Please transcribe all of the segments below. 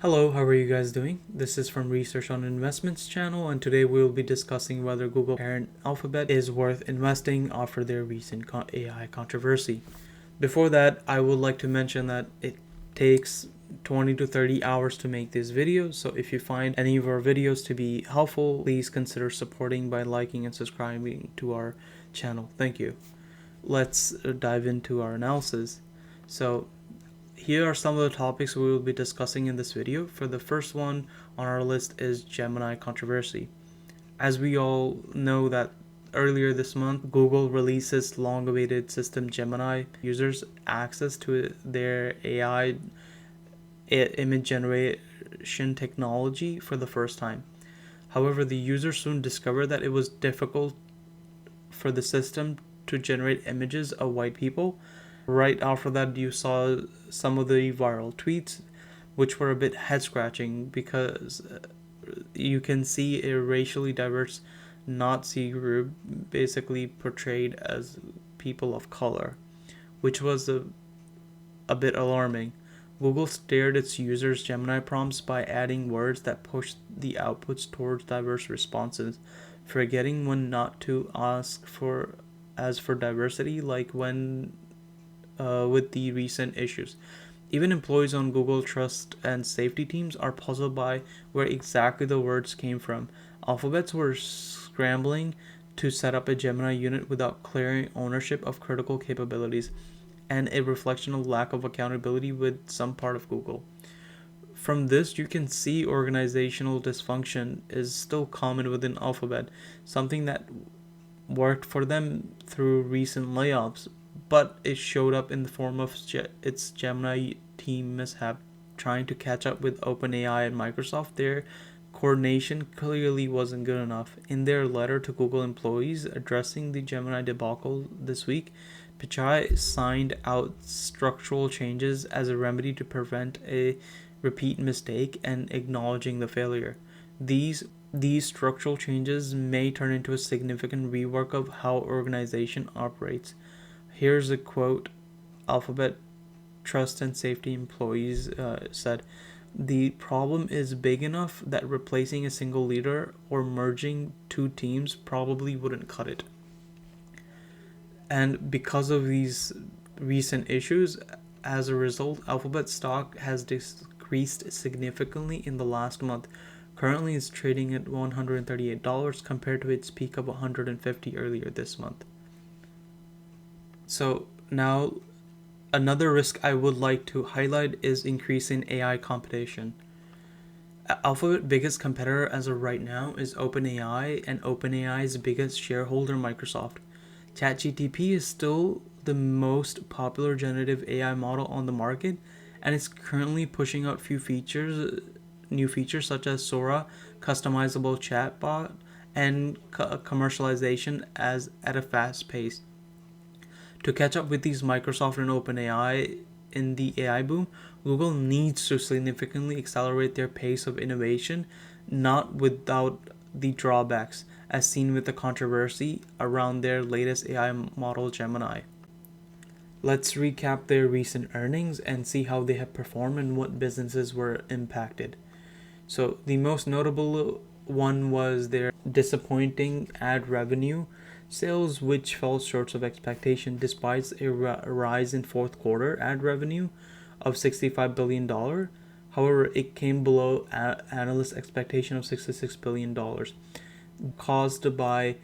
Hello, how are you guys doing? This is from Research on Investments channel, and today we'll be discussing whether Google parent Alphabet is worth investing after their recent AI controversy. Before that, I would like to mention that it takes 20 to 30 hours to make this video, so if you find any of our videos to be helpful, please consider supporting by liking and subscribing to our channel. Thank you. Let's dive into our analysis. So here are some of the topics we will be discussing in this video. For the first one on our list is Gemini Controversy. As we all know that earlier this month, Google released its long-awaited system Gemini users access to their AI image generation technology for the first time. However, the users soon discovered that it was difficult for the system to generate images of white people. Right after that, you saw some of the viral tweets, which were a bit head-scratching because you can see a racially diverse Nazi group basically portrayed as people of color, which was a bit alarming. Google steered its users' Gemini prompts by adding words that pushed the outputs towards diverse responses, forgetting when not to ask for diversity, like when with the recent issues. Even employees on Google trust and safety teams are puzzled by where exactly the words came from. Alphabets were scrambling to set up a Gemini unit without clearing ownership of critical capabilities, and a reflection of lack of accountability with some part of Google. From this, you can see organizational dysfunction is still common within Alphabet, something that worked for them through recent layoffs, but it showed up in the form of its Gemini team mishap. Trying to catch up with OpenAI and Microsoft, their coordination clearly wasn't good enough. In their letter to Google employees addressing the Gemini debacle this week, Pichai signed out structural changes as a remedy to prevent a repeat mistake and acknowledging the failure. These structural changes may turn into a significant rework of how organization operates. Here's a quote Alphabet trust and safety employees said. The problem is big enough that replacing a single leader or merging two teams probably wouldn't cut it. And because of these recent issues, as a result, Alphabet stock has decreased significantly in the last month. Currently, it's trading at $138 compared to its peak of $150 earlier this month. So now, another risk I would like to highlight is increasing AI competition. Alphabet's biggest competitor as of right now is OpenAI, and OpenAI's biggest shareholder, Microsoft. ChatGPT is still the most popular generative AI model on the market, and it's currently pushing out new features such as Sora, customizable chatbot, and commercialization at a fast pace. To catch up with these Microsoft and OpenAI in the AI boom, Google needs to significantly accelerate their pace of innovation, not without the drawbacks, as seen with the controversy around their latest AI model Gemini. Let's recap their recent earnings and see how they have performed and what businesses were impacted. So the most notable one was their disappointing ad revenue sales, which fell short of expectation despite a rise in fourth quarter ad revenue of $65 billion. However, it came below analyst expectation of $66 billion, caused by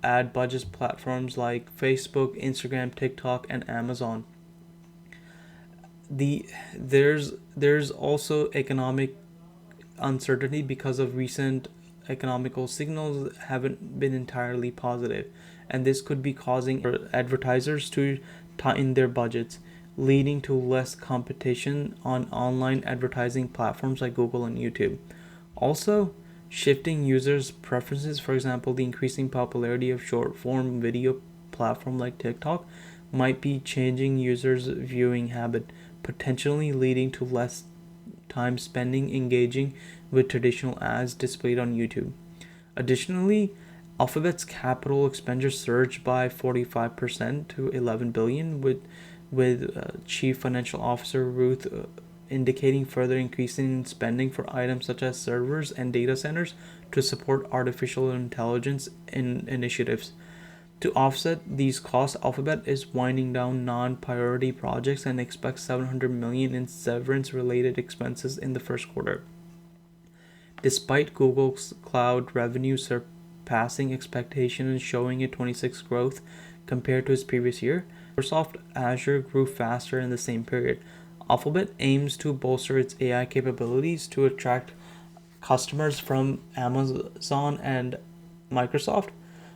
ad budgets platforms like Facebook, Instagram, TikTok, and Amazon. There's also economic uncertainty because of recent economical signals haven't been entirely positive, and this could be causing advertisers to tighten their budgets, leading to less competition on online advertising platforms like Google and YouTube. Also, shifting users' preferences, for example, the increasing popularity of short-form video platform like TikTok, might be changing users' viewing habit, potentially leading to less time spending engaging with traditional ads displayed on YouTube. Additionally, Alphabet's capital expenditure surged by 45% to $11 billion, with Chief Financial Officer Ruth indicating further increasing spending for items such as servers and data centers to support artificial intelligence initiatives. To offset these costs, Alphabet is winding down non-priority projects and expects $700 million in severance-related expenses in the first quarter. Despite Google's cloud revenue surpassing expectations and showing a 26% growth compared to its previous year, Microsoft Azure grew faster in the same period. Alphabet aims to bolster its AI capabilities to attract customers from Amazon and Microsoft,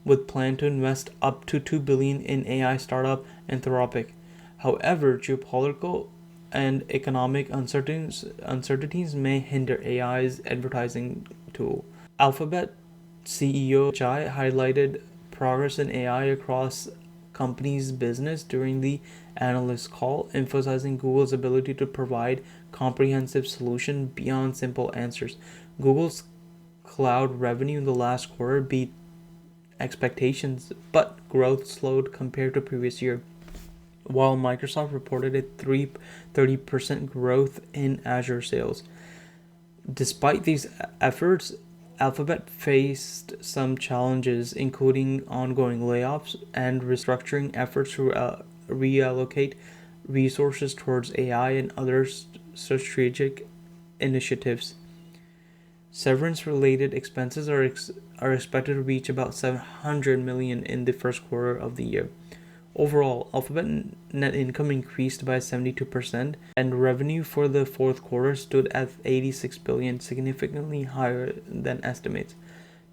with plan to invest up to $2 billion in AI startup Anthropic. However, geopolitical and economic uncertainties may hinder AI's advertising tool. Alphabet CEO Chai highlighted progress in AI across company's business during the analyst call, emphasizing Google's ability to provide comprehensive solution beyond simple answers. Google's cloud revenue in the last quarter beat expectations, but growth slowed compared to previous year. While Microsoft reported a 30% growth in Azure sales. Despite these efforts, Alphabet faced some challenges, including ongoing layoffs and restructuring efforts to reallocate resources towards AI and other strategic initiatives. Severance-related expenses are expected to reach about $700 million in the first quarter of the year. Overall, Alphabet net income increased by 72%, and revenue for the fourth quarter stood at $86 billion, significantly higher than estimates.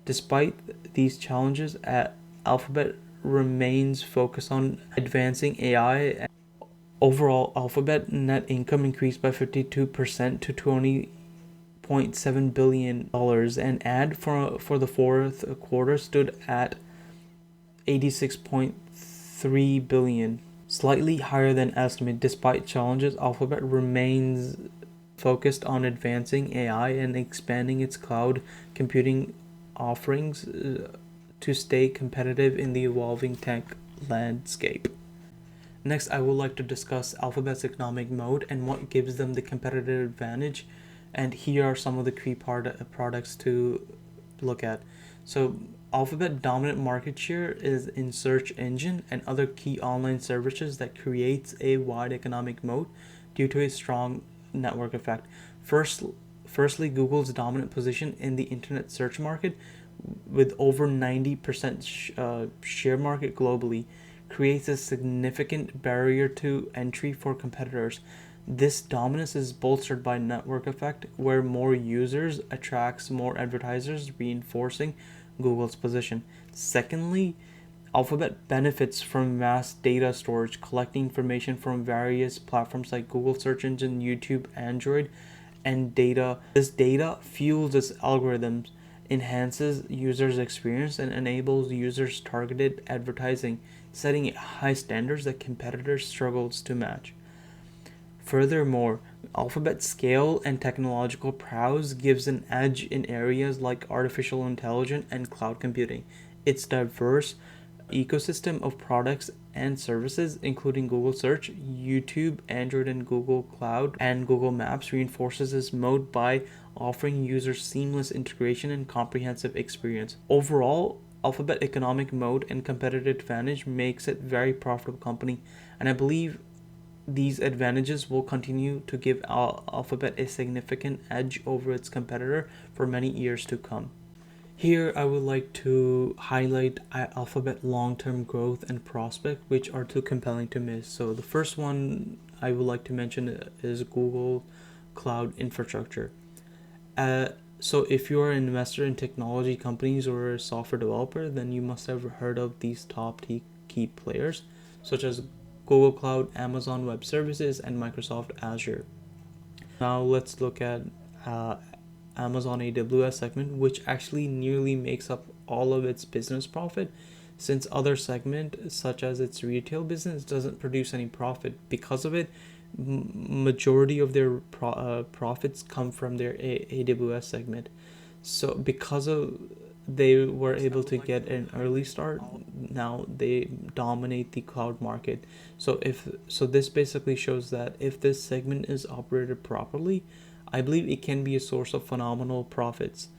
Despite these challenges, Alphabet remains focused on advancing AI. Overall, Alphabet net income increased by 52% to $20.7 billion, and ad for the fourth quarter stood at $86.3 billion, slightly higher than estimated. Despite challenges, Alphabet remains focused on advancing AI and expanding its cloud computing offerings to stay competitive in the evolving tech landscape. Next, I would like to discuss Alphabet's economic moat and what gives them the competitive advantage. And here are some of the key products to look at. So Alphabet dominant market share is in search engine and other key online services that creates a wide economic moat due to a strong network effect. Firstly, Google's dominant position in the internet search market with over 90% share market globally creates a significant barrier to entry for competitors. This dominance is bolstered by network effect, where more users attracts more advertisers, reinforcing Google's position. Secondly, Alphabet benefits from mass data storage, collecting information from various platforms like Google search engine, YouTube, Android, and data. This data fuels its algorithms, enhances users' experience, and enables users targeted advertising, setting high standards that competitors struggles to match. Furthermore, Alphabet's scale and technological prowess gives an edge in areas like artificial intelligence and cloud computing. Its diverse ecosystem of products and services, including Google Search, YouTube, Android, and Google Cloud, and Google Maps, reinforces its moat by offering users seamless integration and comprehensive experience. Overall, Alphabet economic moat and competitive advantage makes it a very profitable company, and I believe these advantages will continue to give Alphabet a significant edge over its competitor for many years to come. Here, I would like to highlight Alphabet long-term growth and prospect, which are too compelling to miss. So the first one I would like to mention is Google Cloud Infrastructure. So if you're an investor in technology companies or a software developer, then you must have heard of these top key players, such as Google Cloud, Amazon Web Services, and Microsoft Azure. Now let's look at Amazon AWS segment, which actually nearly makes up all of its business profit, since other segment such as its retail business doesn't produce any profit. Because of it, majority of their profits come from their AWS segment. So because of they were able to get an early start. Now they dominate the cloud market. So this basically shows that if this segment is operated properly, I believe it can be a source of phenomenal profits.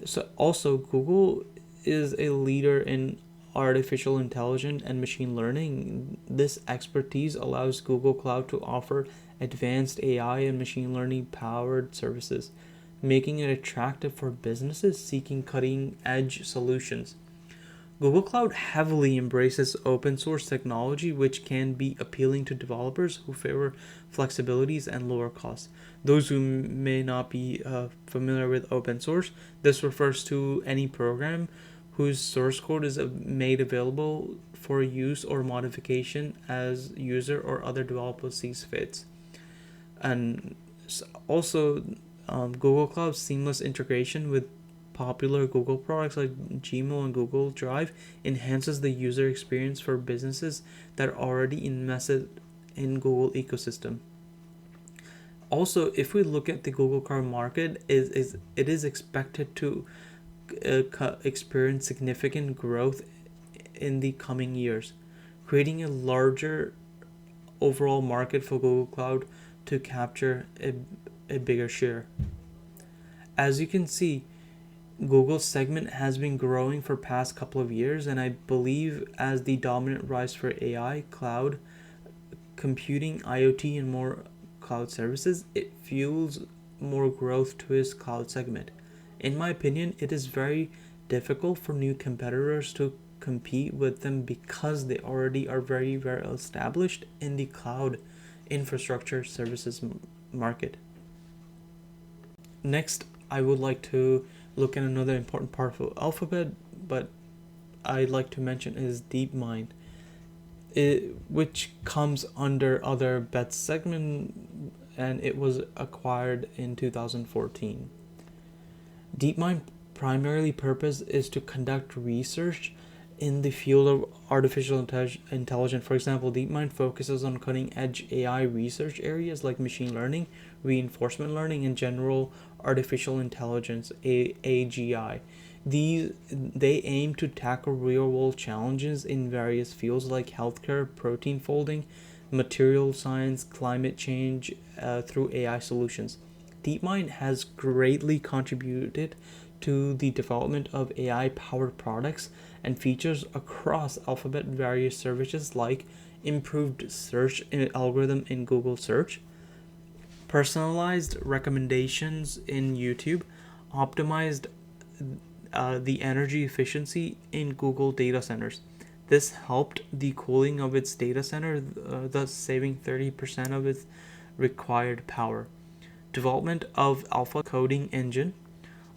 So also Google is a leader in artificial intelligence and machine learning. This expertise allows Google Cloud to offer advanced AI and machine learning powered services, making it attractive for businesses seeking cutting edge solutions. Google Cloud heavily embraces open source technology, which can be appealing to developers who favor flexibilities and lower costs. Those who may not be familiar with open source, this refers to any program whose source code is made available for use or modification as user or other developer sees fits. And also, Google Cloud's seamless integration with popular Google products like Gmail and Google Drive enhances the user experience for businesses that are already invested in Google ecosystem. Also, if we look at the Google Cloud market, it is expected to experience significant growth in the coming years, creating a larger overall market for Google Cloud to capture a bigger share. As you can see, Google's segment has been growing for past couple of years, and I believe as the dominant rise for AI, cloud computing, IoT, and more cloud services, it fuels more growth to its cloud segment. In my opinion, it is very difficult for new competitors to compete with them because they already are very well established in the cloud infrastructure services market. Next, I would like to look at another important part of Alphabet, but I'd like to mention is DeepMind, which comes under other bets segment, and it was acquired in 2014. DeepMind primarily purpose is to conduct research in the field of artificial intelligence. For example, DeepMind focuses on cutting-edge AI research areas like machine learning, reinforcement learning, and general artificial intelligence (AGI). They aim to tackle real-world challenges in various fields like healthcare, protein folding, material science, climate change through AI solutions. DeepMind has greatly contributed to the development of AI-powered products and features across Alphabet various services like improved search algorithm in Google Search, personalized recommendations in YouTube, optimized the energy efficiency in Google data centers. This helped the cooling of its data center, thus saving 30% of its required power. Development of Alpha coding engine.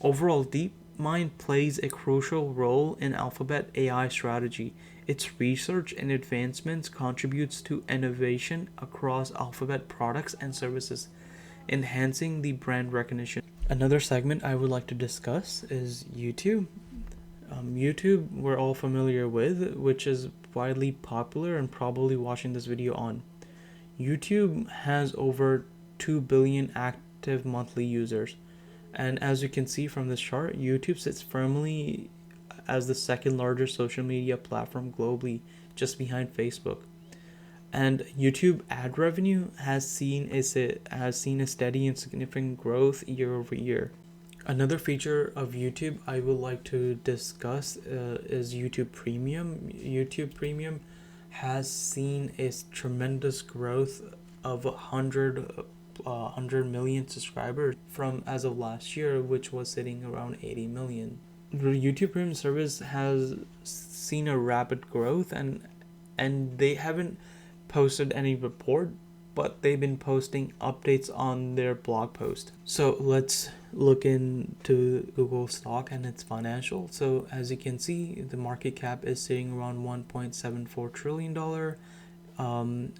Overall, DeepMind plays a crucial role in Alphabet AI strategy. Its research and advancements contributes to innovation across Alphabet products and services, enhancing the brand recognition. Another segment I would like to discuss is YouTube. YouTube we're all familiar with, which is widely popular and probably watching this video on. YouTube has over 2 billion active monthly users. And as you can see from this chart, YouTube sits firmly as the second largest social media platform globally, just behind Facebook. And YouTube ad revenue has seen a steady and significant growth year over year. Another feature of YouTube I would like to discuss is YouTube Premium. YouTube Premium has seen a tremendous growth of 100 million subscribers from as of last year, which was sitting around 80 million. The YouTube Premium service has seen a rapid growth, and they haven't posted any report, but they've been posting updates on their blog post. So let's look into Google stock and its financial. So as you can see, the market cap is sitting around $1.74 trillion.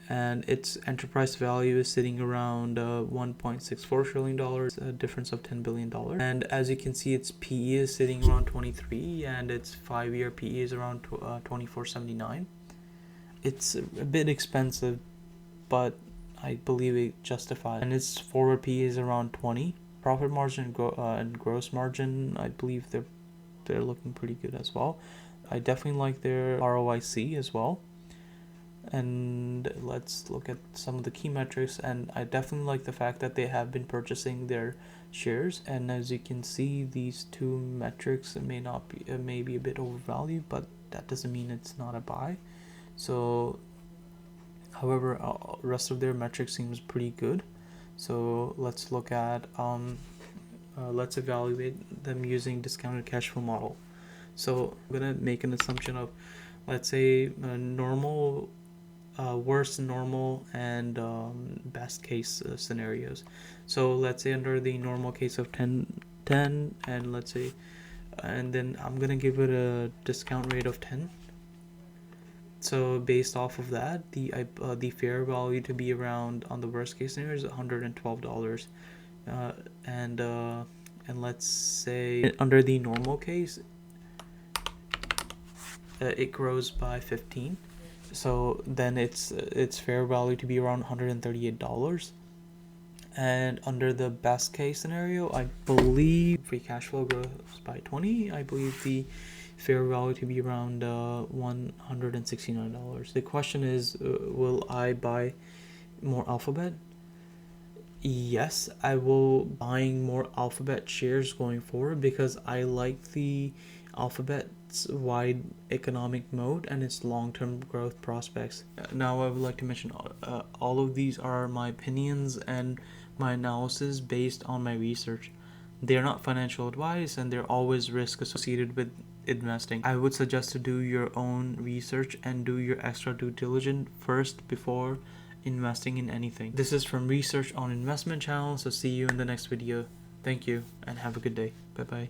And its enterprise value is sitting around $1.64 trillion, a difference of $10 billion. And as you can see, its PE is sitting around 23, and its 5-year PE is around 24.79. It's a bit expensive, but I believe it justifies. And its forward PE is around 20. Profit margin and gross margin, I believe they're they're looking pretty good as well. I definitely like their ROIC as well. And let's look at some of the key metrics, and I definitely like the fact that they have been purchasing their shares. And as you can see, these two metrics may not be may be a bit overvalued, but that doesn't mean it's not a buy. So however, rest of their metrics seems pretty good. So let's look at let's evaluate them using discounted cash flow model. So I'm gonna make an assumption of, let's say, normal, worst, normal, and best case scenarios. So let's say under the normal case of 10, and let's say, and then I'm gonna give it a discount rate of 10. So based off of that, the fair value to be around on the worst case scenario is $112, and let's say under the normal case, it grows by 15. So then it's fair value to be around $138. And under the best case scenario, I believe free cash flow grows by 20. I believe the fair value to be around $169. The question is, will I buy more Alphabet? Yes, I will buying more Alphabet shares going forward because I like the Alphabet's wide economic moat and its long-term growth prospects. Now I would like to mention all of these are my opinions and my analysis based on my research. They are not financial advice, and there are always risks associated with investing. I would suggest to do your own research and do your extra due diligence first before investing in anything. This is from Research on Investment channel, so see you in the next video. Thank you and have a good day. Bye bye.